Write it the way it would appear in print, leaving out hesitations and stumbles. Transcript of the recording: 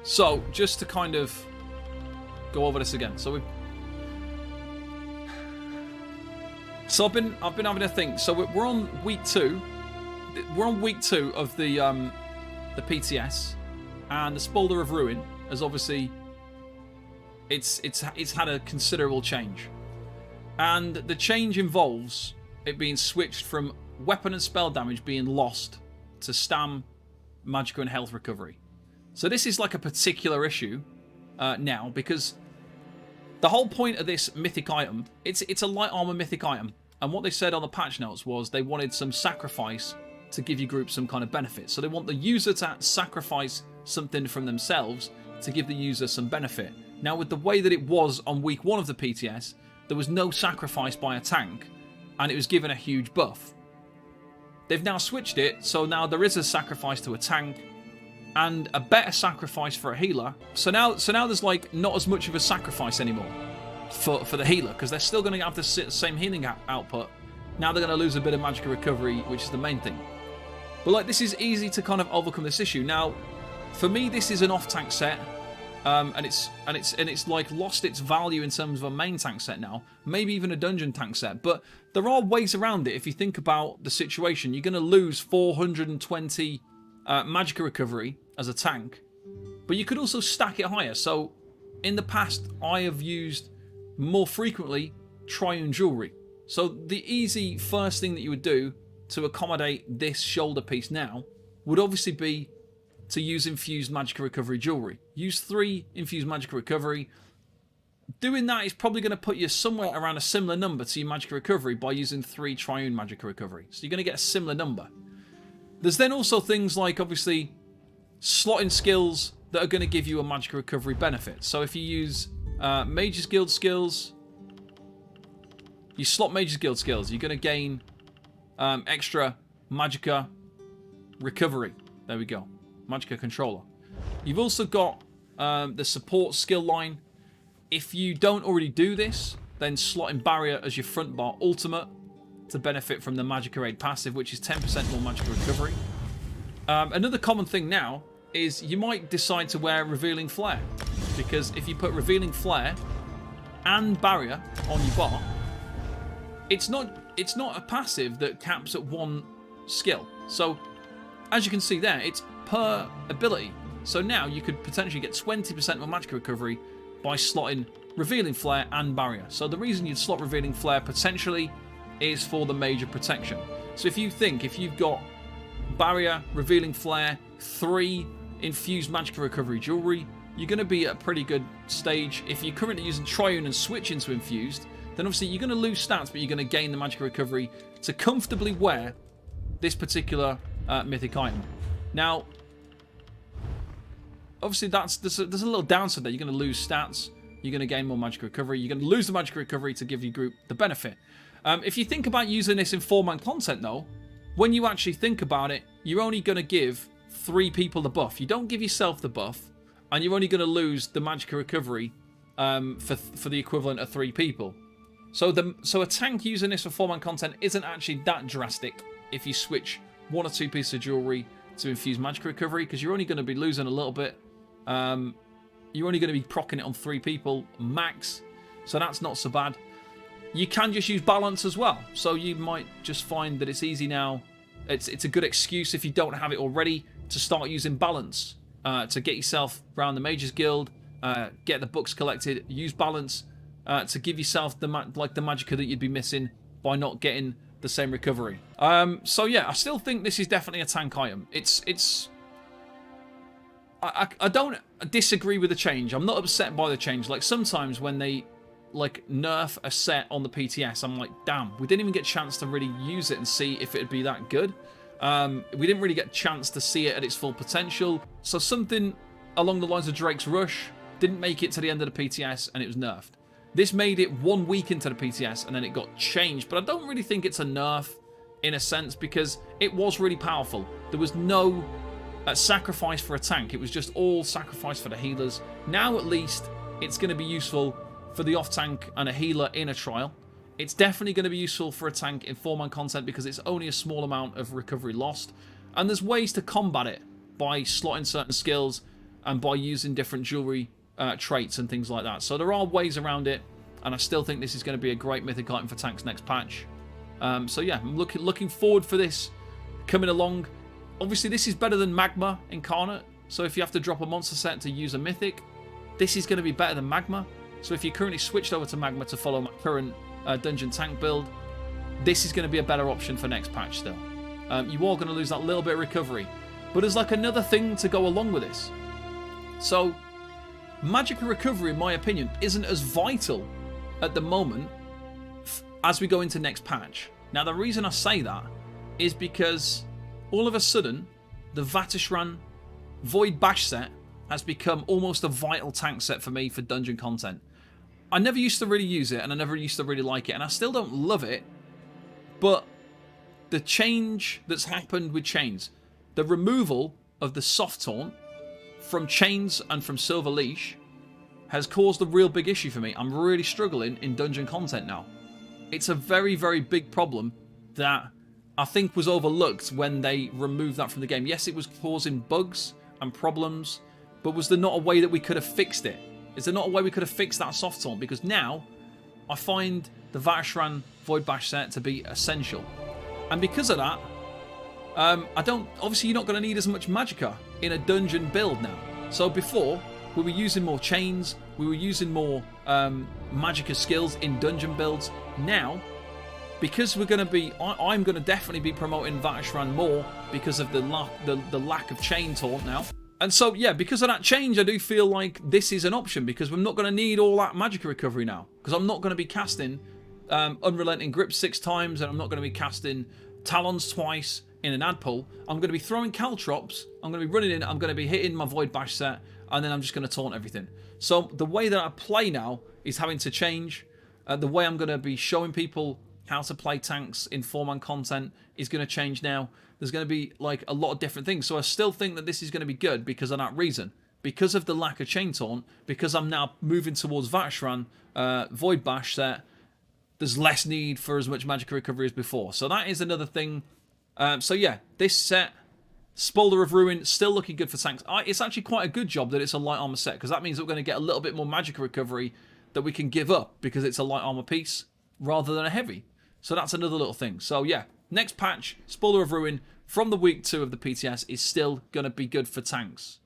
So, just to kind of go over this again. So I've been having a think. So we're on week 2. We're on week 2 of the PTS, and the Spaulder of Ruin has obviously it's had a considerable change, and the change involves it being switched from weapon and spell damage being lost to stam, magic, and health recovery. So this is like a particular issue now, because the whole point of this mythic item, it's a light armor mythic item, and what they said on the patch notes was they wanted some sacrifice to give your group some kind of benefit. So they want the user to sacrifice something from themselves to give the user some benefit. Now, with the way that it was on week 1 of the PTS, there was no sacrifice by a tank, and it was given a huge buff. They've now switched it, so now there is a sacrifice to a tank and a better sacrifice for a healer. So now there's like not as much of a sacrifice anymore for the healer, because they're still going to have the same healing output. Now they're going to lose a bit of magic recovery, which is the main thing. But like, this is easy to kind of overcome this issue. Now, for me, this is an off-tank set, and it's like lost its value in terms of a main tank set now, maybe even a dungeon tank set. But there are ways around it if you think about the situation. You're going to lose 420 magic recovery as a tank, but you could also stack it higher. So in the past, I have used more frequently triune jewelry. So the easy first thing that you would do to accommodate this shoulder piece now would obviously be to use infused magic recovery jewelry. Use 3 infused magic recovery. Doing that is probably going to put you somewhere around a similar number to your magic recovery by using 3 triune magic recovery. So you're going to get a similar number. There's then also things like, obviously, slotting skills that are going to give you a magic recovery benefit. So if you use Mage's Guild skills, you slot Mage's Guild skills, you're going to gain extra Magicka recovery. There we go. Magicka controller. You've also got the support skill line. If you don't already do this, then slotting barrier as your front bar ultimate to benefit from the Magicka Aid passive, which is 10% more Magicka recovery. Another common thing now is you might decide to wear Revealing Flare, because if you put Revealing Flare and barrier on your bar, it's not a passive that caps at 1 skill. So as you can see there, it's per ability. So now you could potentially get 20% more Magicka recovery by slotting Revealing Flare and barrier. So the reason you'd slot Revealing Flare potentially is for the major protection. So if you've got barrier, Revealing Flare, 3 infused Magicka recovery jewelry, you're going to be at a pretty good stage. If you're currently using triune and switch into infused, then obviously you're going to lose stats, but you're going to gain the Magicka recovery to comfortably wear this particular mythic item. Now, obviously there's a little downside there. You're going to lose stats, you're going to gain more Magicka recovery, you're going to lose the Magicka recovery to give your group the benefit. If you think about using this in 4-man content though, when you actually think about it, you're only going to give 3 people the buff. You don't give yourself the buff, and you're only going to lose the Magicka recovery for the equivalent of 3 people. So a tank using this for 4-man content isn't actually that drastic if you switch 1 or 2 pieces of jewelry to infuse Magicka recovery, because you're only going to be losing a little bit. You're only going to be proccing it on 3 people max, so that's not so bad. You can just use balance as well, so you might just find that it's easy now. It's a good excuse if you don't have it already to start using balance to get yourself around the Mage's Guild, get the books collected, use balance to give yourself the Magicka that you'd be missing by not getting the same recovery. So yeah, I still think this is definitely a tank item. I don't disagree with the change. I'm not upset by the change. Like, sometimes when they like nerf a set on the PTS, I'm like, damn, we didn't even get a chance to really use it and see if it'd be that good. We didn't really get a chance to see it at its full potential. So something along the lines of Drake's Rush didn't make it to the end of the PTS and it was nerfed. This made it 1 week into the PTS and then it got changed. But I don't really think it's a nerf in a sense, because it was really powerful. There was no sacrifice for a tank. It was just all sacrifice for the healers. Now at least it's going to be useful for the off-tank and a healer in a trial. It's definitely going to be useful for a tank in 4-man content because it's only a small amount of recovery lost. And there's ways to combat it by slotting certain skills and by using different jewelry traits and things like that. So there are ways around it, and I still think this is going to be a great mythic item for tanks next patch. So yeah, I'm looking forward for this coming along. Obviously, this is better than Magma Incarnate. So if you have to drop a monster set to use a mythic, this is going to be better than Magma. So if you're currently switched over to Magma to follow my current dungeon tank build, this is going to be a better option for next patch still. You are going to lose that little bit of recovery, but there's like another thing to go along with this. So magic recovery, in my opinion, isn't as vital at the moment as we go into next patch. Now, the reason I say that is because all of a sudden, the Vatishran Void Bash set has become almost a vital tank set for me for dungeon content. I never used to really use it, and I never used to really like it, and I still don't love it, but the change that's happened with chains, the removal of the soft taunt from chains and from Silver Leash has caused a real big issue for me. I'm really struggling in dungeon content now. It's a very, very big problem that I think was overlooked when they removed that from the game. Yes, it was causing bugs and problems, but was there not a way that we could have fixed it? Is there not a way we could have fixed that soft taunt? Because now I find the Vatishran Void Bash set to be essential. And because of that, obviously you're not going to need as much Magicka in a dungeon build now. So before, we were using more chains, we were using more Magicka skills in dungeon builds. Now, because we're going to be, I'm going to definitely be promoting Vatishran more because of the lack of chain taunt now. And so, yeah, because of that change, I do feel like this is an option, because we're not going to need all that Magicka recovery now. Because I'm not going to be casting Unrelenting Grip 6 times, and I'm not going to be casting Talons twice in an ad pull. I'm going to be throwing Caltrops, I'm going to be running in, I'm going to be hitting my Void Bash set, and then I'm just going to taunt everything. So the way that I play now is having to change. The way I'm going to be showing people how to play tanks in 4-man content is going to change now. There's going to be like a lot of different things. So I still think that this is going to be good because of that reason. Because of the lack of chain taunt, because I'm now moving towards Vatishran Void Bash set, there's less need for as much Magicka recovery as before. So that is another thing. So yeah, this set, Spaulder of Ruin, still looking good for tanks. It's actually quite a good job that it's a light armor set, because that means that we're going to get a little bit more Magicka recovery that we can give up because it's a light armor piece rather than a heavy. So that's another little thing. So yeah, next patch, Spaulder of Ruin from the week 2 of the PTS is still going to be good for tanks.